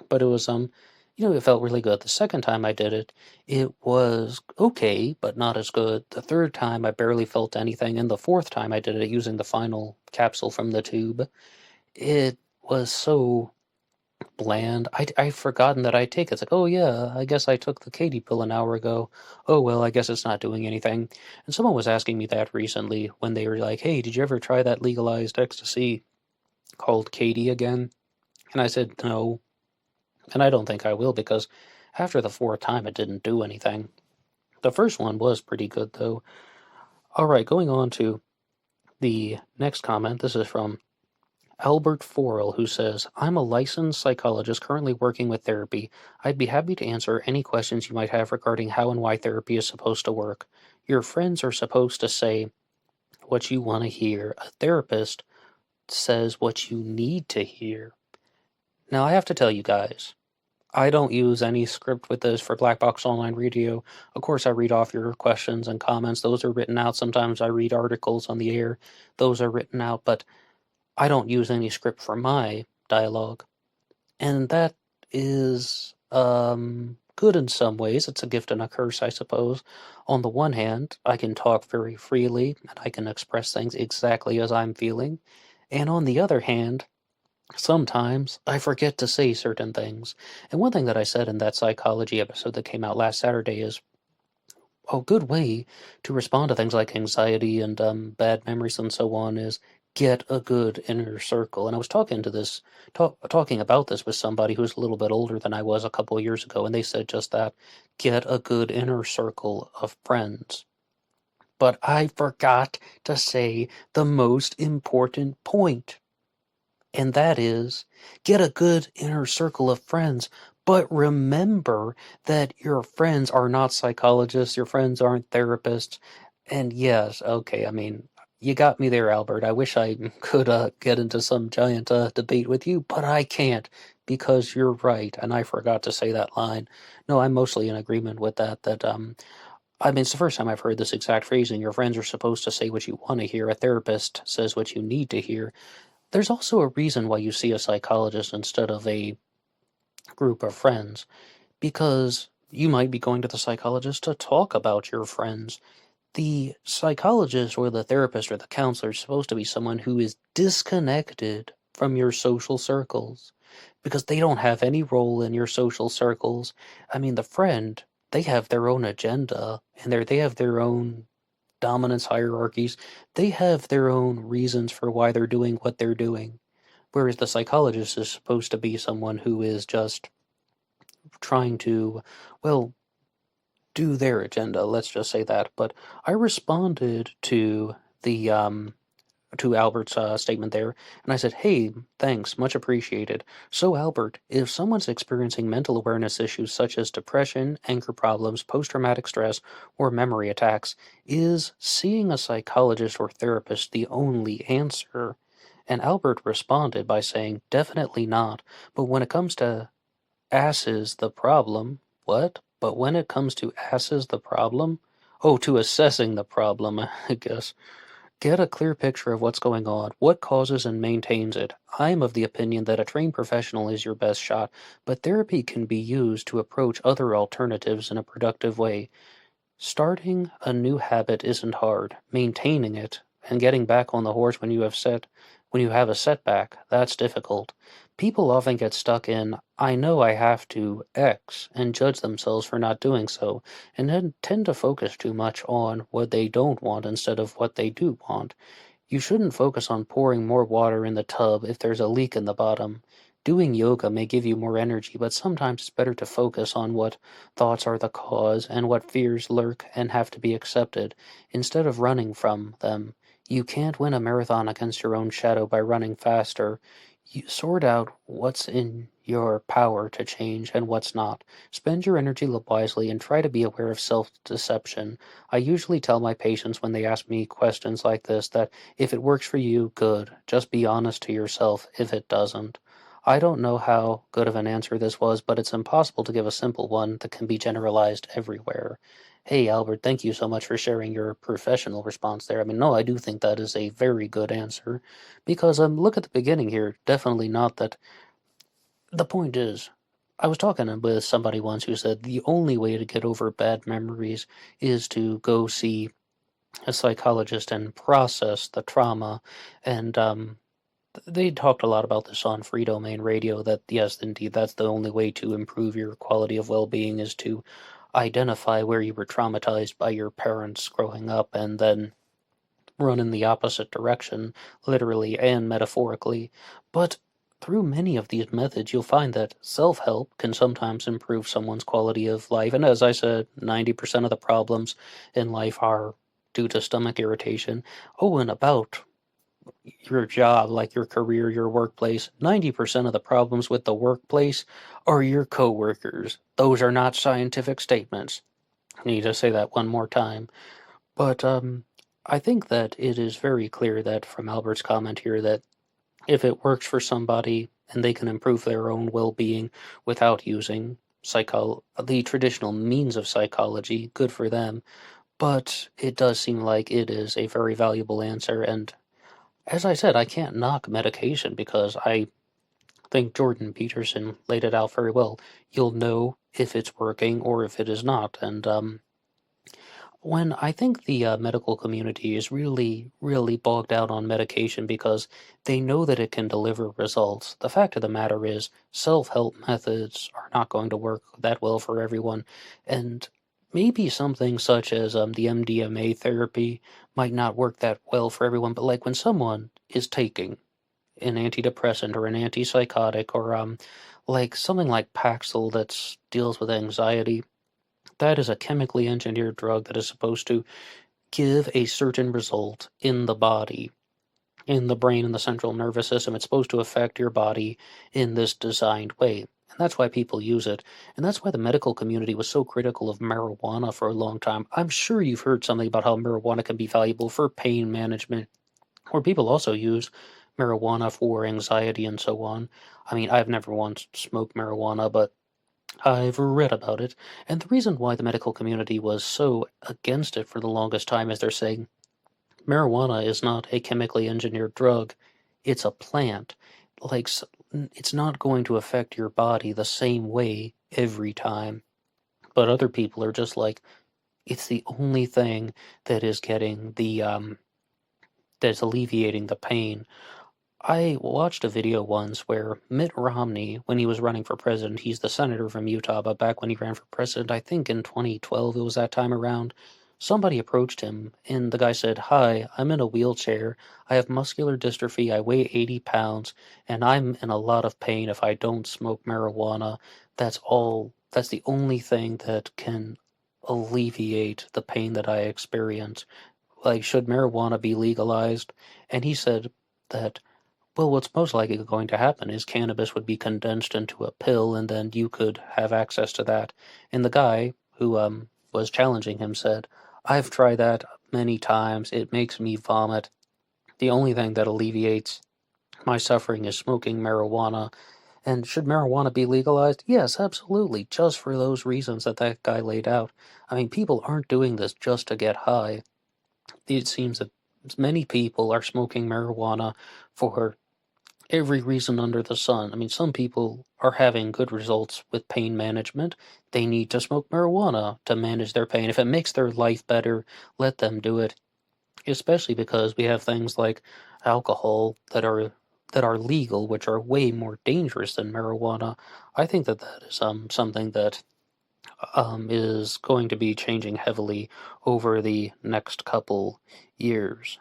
but it was it felt really good. The second time I did it, it was okay, but not as good. The third time I barely felt anything, and the fourth time I did it using the final capsule from the tube, it was so bland. I'd forgotten that I take it. It's like, oh yeah, I guess I took the Katie pill an hour ago. Oh well, I guess it's not doing anything. And someone was asking me that recently when they were like, hey, did you ever try that legalized ecstasy called Katie again? And I said no, and I don't think I will because after the fourth time it didn't do anything. The first one was pretty good though. Alright, going on to the next comment. This is from Albert Forel, who says, I'm a licensed psychologist currently working with therapy. I'd be happy to answer any questions you might have regarding how and why therapy is supposed to work. Your friends are supposed to say what you want to hear. A therapist says what you need to hear. Now, I have to tell you guys, I don't use any script with this for Black Box Online Radio. Of course, I read off your questions and comments. Those are written out. Sometimes I read articles on the air. Those are written out, but I don't use any script for my dialogue. And that is good in some ways. It's a gift and a curse, I suppose. On the one hand, I can talk very freely, and I can express things exactly as I'm feeling. And on the other hand, sometimes I forget to say certain things. And one thing that I said in that psychology episode that came out last Saturday is a good way to respond to things like anxiety and bad memories and so on is get a good inner circle. And I was talking about this with somebody who's a little bit older than I was a couple of years ago, and they said just that, get a good inner circle of friends. But I forgot to say the most important point, and that is, get a good inner circle of friends. But remember that your friends are not psychologists, your friends aren't therapists. And yes, okay, I mean, you got me there, Albert. I wish I could get into some giant debate with you, but I can't because you're right, and I forgot to say that line. No, I'm mostly in agreement with that I mean, it's the first time I've heard this exact phrasing. Your friends are supposed to say what you want to hear. A therapist says what you need to hear. There's also a reason why you see a psychologist instead of a group of friends, because you might be going to the psychologist to talk about your friends. The psychologist or the therapist or the counselor is supposed to be someone who is disconnected from your social circles because they don't have any role in your social circles. I mean, the friend, they have their own agenda and they have their own dominance hierarchies. They have their own reasons for why they're doing what they're doing. Whereas the psychologist is supposed to be someone who is just trying to, well, do their agenda, let's just say that. But I responded to Albert's statement there, and I said, "Hey, thanks, much appreciated. So, Albert, if someone's experiencing mental awareness issues such as depression, anger problems, post-traumatic stress, or memory attacks, is seeing a psychologist or therapist the only answer?" And Albert responded by saying, "Definitely not. But when it comes to asses the problem, what? But when it comes to asses the problem? Oh, to assessing the problem, I guess. Get a clear picture of what's going on, what causes and maintains it. I'm of the opinion that a trained professional is your best shot, but therapy can be used to approach other alternatives in a productive way. Starting a new habit isn't hard. Maintaining it and getting back on the horse when you have a setback, that's difficult. People often get stuck in I know I have to X and judge themselves for not doing so, and then tend to focus too much on what they don't want instead of what they do want. You shouldn't focus on pouring more water in the tub if there's a leak in the bottom. Doing yoga may give you more energy, but sometimes it's better to focus on what thoughts are the cause and what fears lurk and have to be accepted, instead of running from them. You can't win a marathon against your own shadow by running faster. You sort out what's in your power to change and what's not. Spend your energy wisely and try to be aware of self-deception. I usually tell my patients when they ask me questions like this that if it works for you, good. Just be honest to yourself if it doesn't. I don't know how good of an answer this was, but it's impossible to give a simple one that can be generalized everywhere. Hey, Albert, thank you so much for sharing your professional response there. I mean, no, I do think that is a very good answer. Because look at the beginning here. Definitely not that. The point is, I was talking with somebody once who said the only way to get over bad memories is to go see a psychologist and process the trauma. And they talked a lot about this on Free Domain Radio, that yes, indeed, that's the only way to improve your quality of well-being is to identify where you were traumatized by your parents growing up and then run in the opposite direction, literally and metaphorically. But through many of these methods, you'll find that self-help can sometimes improve someone's quality of life. And as I said, 90% of the problems in life are due to stomach irritation. Oh, and about your job, like your career, your workplace, 90% of the problems with the workplace are your coworkers. Those are not scientific statements. I need to say that one more time. But I think that it is very clear that from Albert's comment here that if it works for somebody and they can improve their own well-being without using the traditional means of psychology, good for them. But it does seem like it is a very valuable answer, and as I said, I can't knock medication because I think Jordan Peterson laid it out very well. You'll know if it's working or if it is not, and when I think the medical community is really, really bogged down on medication because they know that it can deliver results. The fact of the matter is, self-help methods are not going to work that well for everyone, and maybe something such as the MDMA therapy might not work that well for everyone. But like when someone is taking an antidepressant or an antipsychotic or like something like Paxil that deals with anxiety, that is a chemically engineered drug that is supposed to give a certain result in the body, in the brain and the central nervous system. It's supposed to affect your body in this designed way. And that's why people use it. And that's why the medical community was so critical of marijuana for a long time. I'm sure you've heard something about how marijuana can be valuable for pain management, or people also use marijuana for anxiety and so on. I mean, I've never once smoked marijuana, but I've read about it, and the reason why the medical community was so against it for the longest time is they're saying marijuana is not a chemically engineered drug, it's a plant. Like, it's not going to affect your body the same way every time. But other people are just like, it's the only thing that is getting that's alleviating the pain. I watched a video once where Mitt Romney, when he was running for president, he's the senator from Utah, but back when he ran for president, I think in 2012, it was that time around, somebody approached him, and the guy said, "Hi, I'm in a wheelchair. I have muscular dystrophy. I weigh 80 pounds, and I'm in a lot of pain if I don't smoke marijuana. That's the only thing that can alleviate the pain that I experience. Like, should marijuana be legalized?" And he said that, well, what's most likely going to happen is cannabis would be condensed into a pill, and then you could have access to that. And the guy who was challenging him said, "I've tried that many times. It makes me vomit. The only thing that alleviates my suffering is smoking marijuana." And should marijuana be legalized? Yes, absolutely, just for those reasons that that guy laid out. I mean, people aren't doing this just to get high. It seems that many people are smoking marijuana for every reason under the sun. I mean, some people are having good results with pain management. They need to smoke marijuana to manage their pain. If it makes their life better, let them do it. Especially because we have things like alcohol that are legal, which are way more dangerous than marijuana. I think that that is something that is going to be changing heavily over the next couple years.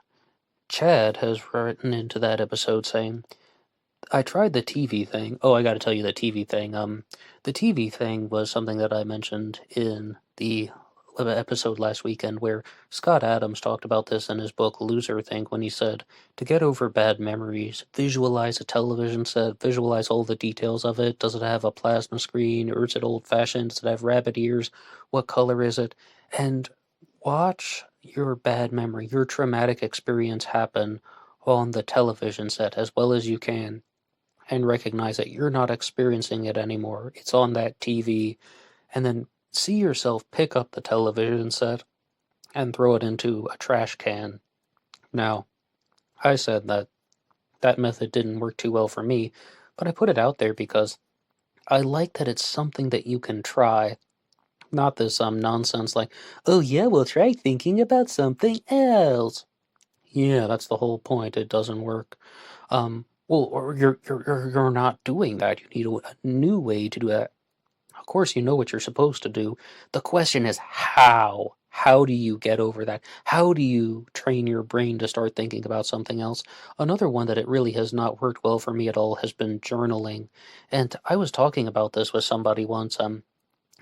Chad has written into that episode saying, I tried the TV thing. Oh, I got to tell you the TV thing. The TV thing was something that I mentioned in the episode last weekend where Scott Adams talked about this in his book Loser Think when he said to get over bad memories, visualize a television set, visualize all the details of it. Does it have a plasma screen or is it old fashioned? Does it have rabbit ears? What color is it? And watch your bad memory, your traumatic experience happen on the television set as well as you can and recognize that you're not experiencing it anymore. It's on that TV, and then see yourself pick up the television set and throw it into a trash can. Now, I said that that method didn't work too well for me, but I put it out there because I like that it's something that you can try. Not this nonsense like, oh yeah, we'll try thinking about something else. Yeah, that's the whole point. It doesn't work. Well, or you're not doing that. You need a new way to do that. Of course, you know what you're supposed to do. The question is how. How do you get over that? How do you train your brain to start thinking about something else? Another one that it really has not worked well for me at all has been journaling. And I was talking about this with somebody once. I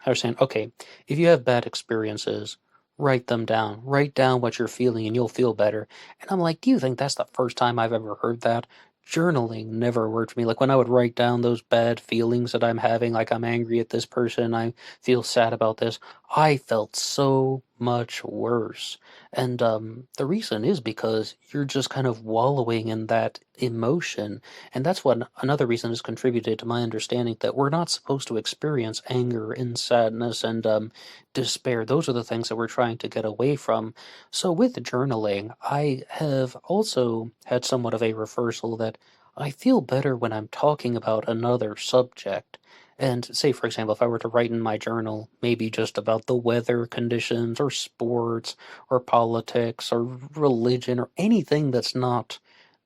was saying, okay, if you have bad experiences, write them down. Write down what you're feeling and you'll feel better. And I'm like, do you think that's the first time I've ever heard that? Journaling never worked for me. Like when I would write down those bad feelings that I'm having, like I'm angry at this person, I feel sad about this, I felt so much worse. And the reason is because you're just kind of wallowing in that emotion. And that's what another reason has contributed to my understanding that we're not supposed to experience anger and sadness and despair. Those are the things that we're trying to get away from. So with journaling, I have also had somewhat of a reversal that I feel better when I'm talking about another subject. And say, for example, if I were to write in my journal, maybe just about the weather conditions or sports or politics or religion or anything that's not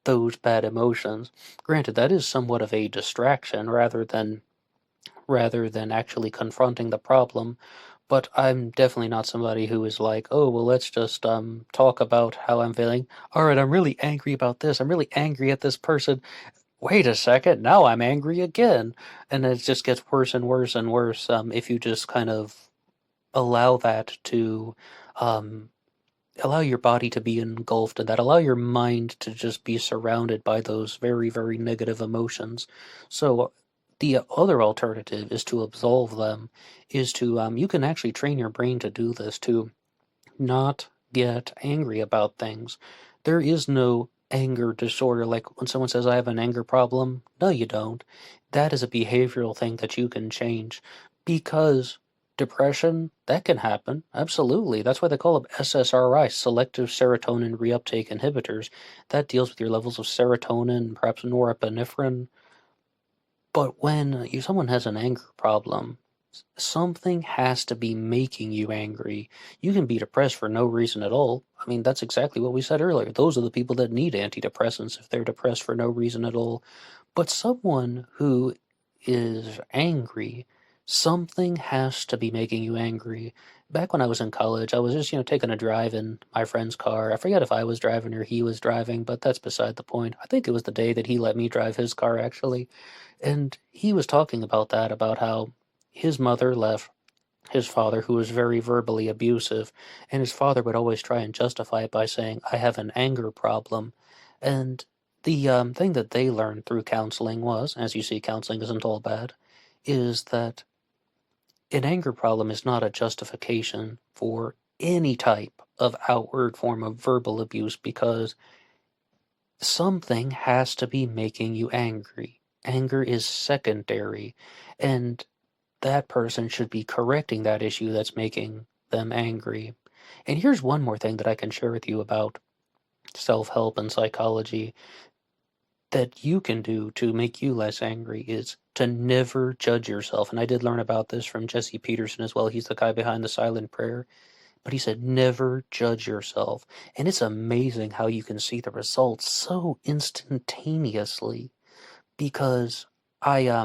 those bad emotions. Granted, that is somewhat of a distraction rather than actually confronting the problem. But I'm definitely not somebody who is like, oh, well, let's just talk about how I'm feeling. All right, I'm really angry about this. I'm really angry at this person. Wait a second, now I'm angry again. And it just gets worse and worse and worse if you just kind of allow that to um, allow your body to be engulfed in that, allow your mind to just be surrounded by those very, very negative emotions. So the other alternative is to absolve them, is to, you can actually train your brain to do this, to not get angry about things. There is no anger disorder. Like when someone says, I have an anger problem, no, you don't. That is a behavioral thing that you can change. Because depression, that can happen. Absolutely. That's why they call them SSRI, selective serotonin reuptake inhibitors. That deals with your levels of serotonin, perhaps norepinephrine. But when someone has an anger problem, something has to be making you angry. You can be depressed for no reason at all. I mean, that's exactly what we said earlier. Those are the people that need antidepressants if they're depressed for no reason at all. But someone who is angry, something has to be making you angry. Back when I was in college, I was just, taking a drive in my friend's car. I forget if I was driving or he was driving, but that's beside the point. I think it was the day that he let me drive his car, actually. And he was talking about that, about how his mother left his father, who was very verbally abusive, and his father would always try and justify it by saying, I have an anger problem. And the thing that they learned through counseling was, as you see, counseling isn't all bad, is that an anger problem is not a justification for any type of outward form of verbal abuse, because something has to be making you angry. Anger is secondary, and that person should be correcting that issue that's making them angry. And here's one more thing that I can share with you about self-help and psychology that you can do to make you less angry is to never judge yourself. And I did learn about this from Jesse Peterson as well. He's the guy behind the silent prayer. But he said, never judge yourself. And it's amazing how you can see the results so instantaneously, because I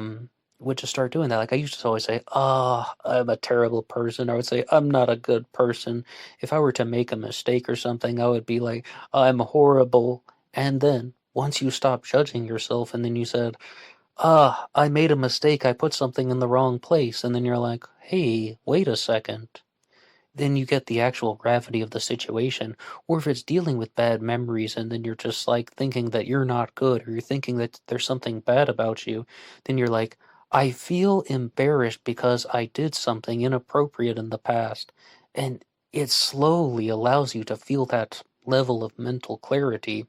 would just start doing that. Like, I used to always say, I'm a terrible person. I would say, I'm not a good person. If I were to make a mistake or something, I would be like, I'm horrible. And then once you stop judging yourself and then you said, I made a mistake, I put something in the wrong place, and then you're like, hey, wait a second, then you get the actual gravity of the situation. Or if it's dealing with bad memories and then you're just like thinking that you're not good, or you're thinking that there's something bad about you, then you're like, I feel embarrassed because I did something inappropriate in the past. And it slowly allows you to feel that level of mental clarity.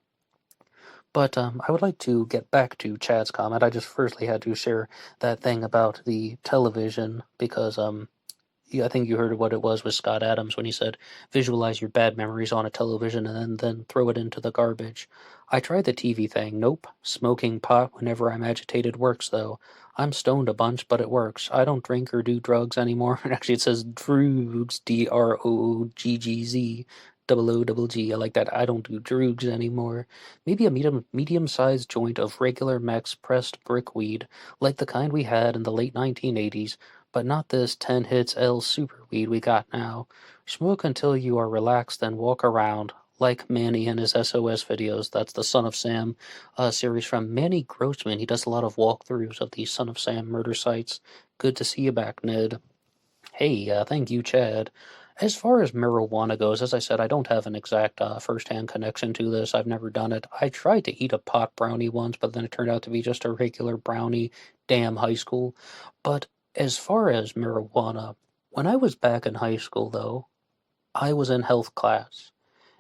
But I would like to get back to Chad's comment. I just firstly had to share that thing about the television because yeah, I think you heard what it was with Scott Adams when he said, visualize your bad memories on a television and then throw it into the garbage. I tried the TV thing. Nope. Smoking pot whenever I'm agitated works, though. I'm stoned a bunch, but it works. I don't drink or do drugs anymore. Actually, it says droogs, DROOGGZ, double O double G. I like that. I don't do droogs anymore. Maybe a medium-sized joint of regular Mex pressed brickweed, like the kind we had in the late 1980s, but not this 10 hits L super weed we got now. Smoke until you are relaxed, then walk around, like Manny in his SOS videos. That's the Son of Sam series from Manny Grossman. He does a lot of walkthroughs of these Son of Sam murder sites. Good to see you back, Ned. Hey, thank you, Chad. As far as marijuana goes, as I said, I don't have an exact first-hand connection to this. I've never done it. I tried to eat a pot brownie once, but then it turned out to be just a regular brownie. Damn high school. But as far as marijuana, when I was back in high school, though, I was in health class,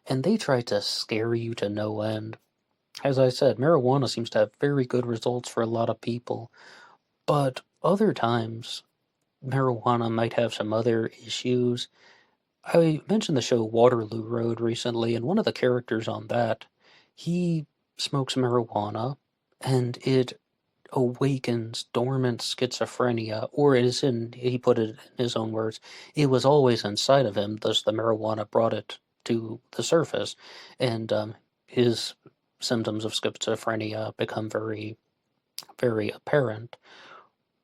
and they tried to scare you to no end. As I said, marijuana seems to have very good results for a lot of people, but other times, marijuana might have some other issues. I mentioned the show Waterloo Road recently, and one of the characters on that, he smokes marijuana, and it awakens dormant schizophrenia, or it is in, he put it in his own words, it was always inside of him, thus the marijuana brought it to the surface, and his symptoms of schizophrenia become very, very apparent.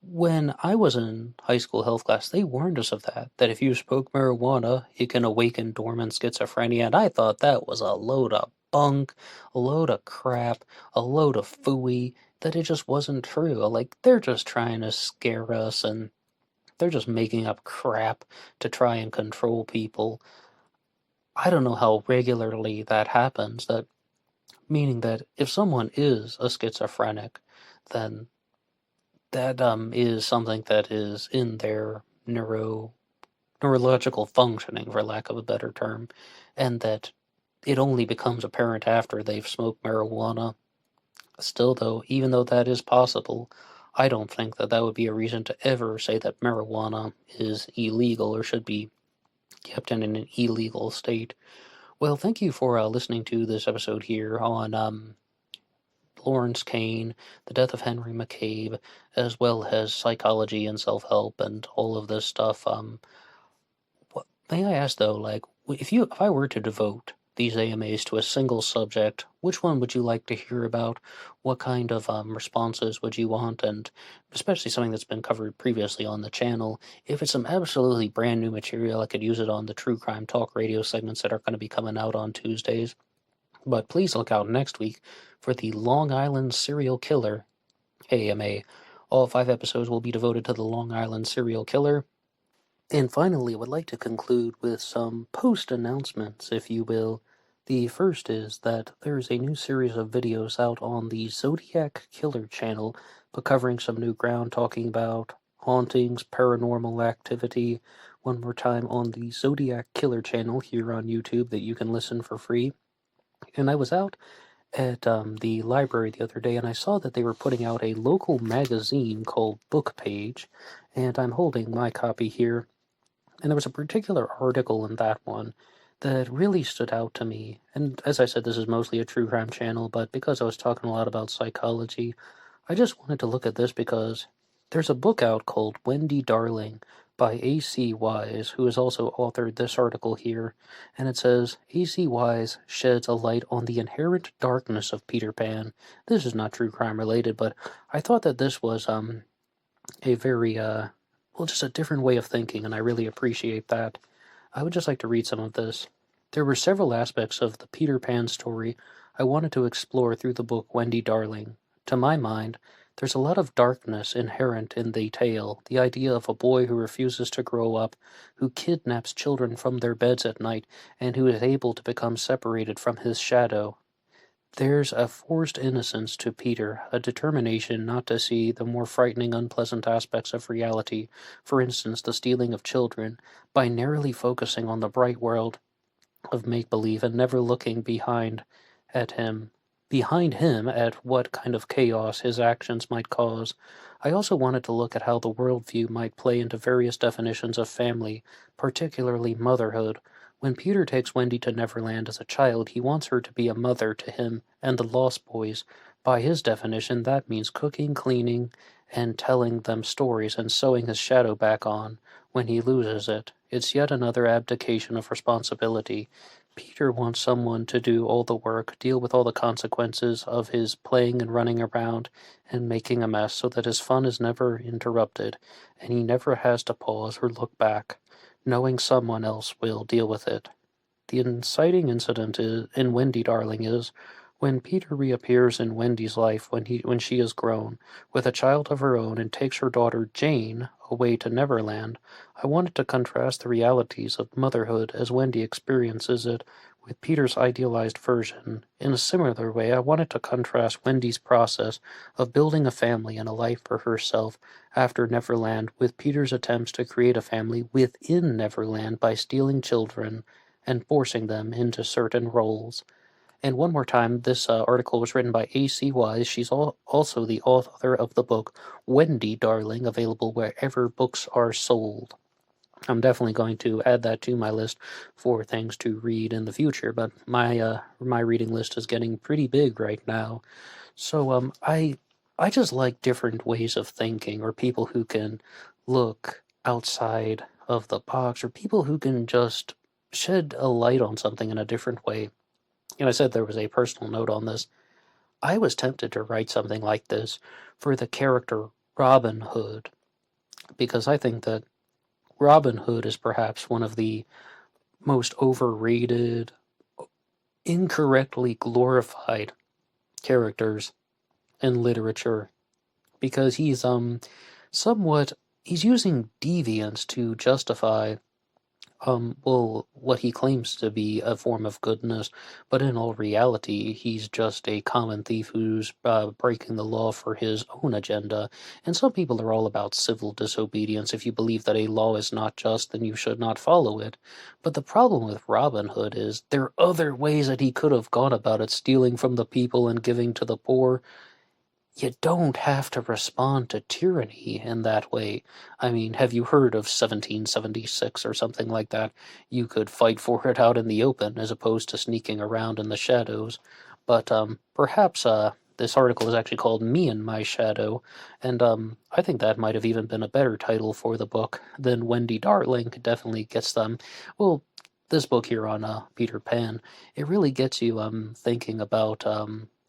When I was in high school health class, they warned us of that if you smoke marijuana, it can awaken dormant schizophrenia, and I thought that was a load of bunk, a load of crap, a load of phooey, that it just wasn't true. Like, they're just trying to scare us, and they're just making up crap to try and control people. I don't know how regularly that happens, that meaning that if someone is a schizophrenic, then that is something that is in their neurological functioning, for lack of a better term, and that it only becomes apparent after they've smoked marijuana. Still, though, even though that is possible, I don't think that that would be a reason to ever say that marijuana is illegal or should be kept in an illegal state. Well, thank you for listening to this episode here on Lawrence Kane, the death of Henry McCabe, as well as psychology and self-help and all of this stuff. May I ask though, like, if I were to devote these AMAs to a single subject, which one would you like to hear about? What kind of responses would you want? And especially something that's been covered previously on the channel. If it's some absolutely brand new material, I could use it on the True Crime Talk radio segments that are going to be coming out on Tuesdays. But please look out next week for the Long Island Serial Killer AMA. All 5 episodes will be devoted to the Long Island Serial Killer. And finally, I would like to conclude with some post-announcements, if you will. The first is that there's a new series of videos out on the Zodiac Killer channel, but covering some new ground, talking about hauntings, paranormal activity, one more time on the Zodiac Killer channel here on YouTube that you can listen for free. And I was out at the library the other day, and I saw that they were putting out a local magazine called Book Page, and I'm holding my copy here. And there was a particular article in that one that really stood out to me. And as I said, this is mostly a true crime channel, but because I was talking a lot about psychology, I just wanted to look at this because there's a book out called Wendy Darling by A.C. Wise, who has also authored this article here, and it says, A.C. Wise sheds a light on the inherent darkness of Peter Pan. This is not true crime related, but I thought that this was a very just a different way of thinking, and I really appreciate that. I would just like to read some of this. There were several aspects of the Peter Pan story I wanted to explore through the book Wendy Darling. To my mind, there's a lot of darkness inherent in the tale, the idea of a boy who refuses to grow up, who kidnaps children from their beds at night, and who is able to become separated from his shadow. There's a forced innocence to Peter, a determination not to see the more frightening, unpleasant aspects of reality, for instance, the stealing of children, by narrowly focusing on the bright world of make-believe and never looking behind him at what kind of chaos his actions might cause. I also wanted to look at how the worldview might play into various definitions of family, particularly motherhood. When Peter takes Wendy to Neverland as a child, he wants her to be a mother to him and the Lost Boys. By his definition, that means cooking, cleaning, and telling them stories and sewing his shadow back on when he loses it. It's yet another abdication of responsibility. Peter wants someone to do all the work, deal with all the consequences of his playing and running around and making a mess so that his fun is never interrupted, and he never has to pause or look back, knowing someone else will deal with it. The inciting incident in Wendy Darling is when Peter reappears in Wendy's life when she is grown, with a child of her own, and takes her daughter Jane away to Neverland. I wanted to contrast the realities of motherhood as Wendy experiences it with Peter's idealized version. In a similar way, I wanted to contrast Wendy's process of building a family and a life for herself after Neverland with Peter's attempts to create a family within Neverland by stealing children and forcing them into certain roles. And one more time, this article was written by A.C. Wise. She's also the author of the book Wendy Darling, available wherever books are sold. I'm definitely going to add that to my list for things to read in the future, but my reading list is getting pretty big right now. So I just like different ways of thinking, or people who can look outside of the box, or people who can just shed a light on something in a different way. I said there was a personal note on this. I was tempted to write something like this for the character Robin Hood, because I think that Robin Hood is perhaps one of the most overrated, incorrectly glorified characters in literature, because he's he's using deviance to justify what he claims to be a form of goodness, but in all reality, he's just a common thief who's breaking the law for his own agenda. And some people are all about civil disobedience. If you believe that a law is not just, then you should not follow it. But the problem with Robin Hood is there are other ways that he could have gone about it, stealing from the people and giving to the poor. you don't have to respond to tyranny in that way. I mean, have you heard of 1776 or something like that? You could fight for it out in the open as opposed to sneaking around in the shadows. But perhaps this article is actually called Me and My Shadow, and I think that might have even been a better title for the book than Wendy Darling. Definitely gets them. Well, this book here on Peter Pan, it really gets you thinking about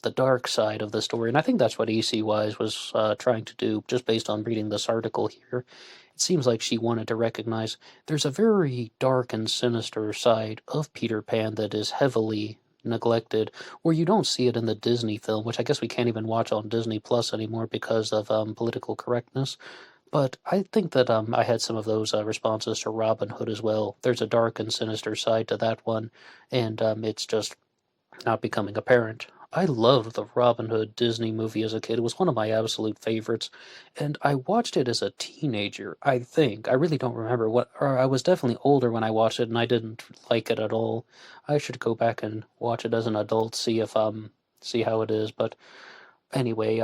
the dark side of the story. And I think that's what AC Wise was trying to do, just based on reading this article here. It seems like she wanted to recognize there's a very dark and sinister side of Peter Pan that is heavily neglected, or you don't see it in the Disney film, which I guess we can't even watch on Disney Plus anymore because of political correctness. But I think that I had some of those responses to Robin Hood as well. There's a dark and sinister side to that one, and it's just not becoming apparent. I loved the Robin Hood Disney movie as a kid. It was one of my absolute favorites, and I watched it as a teenager, I think. I really don't remember or I was definitely older when I watched it, and I didn't like it at all. I should go back and watch it as an adult, see how it is. But anyway,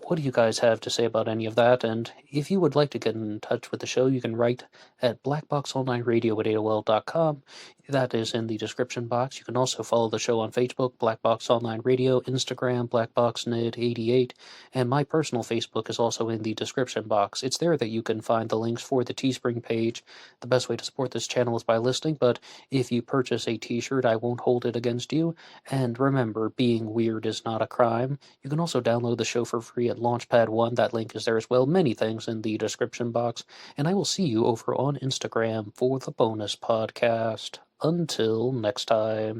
what do you guys have to say about any of that? And if you would like to get in touch with the show, you can write at BlackBoxOnlineRadio at AOL.com. That is in the description box. You can also follow the show on Facebook, Black Box Online Radio, Instagram, BlackBoxNet88, and my personal Facebook is also in the description box. It's there that you can find the links for the Teespring page. The best way to support this channel is by listening, but if you purchase a t-shirt, I won't hold it against you. And remember, being weird is not a crime. You can also download the show for free at LaunchPad 1. That link is there as well. Many things in the description box. And I will see you over on Instagram for the bonus podcast. Until next time.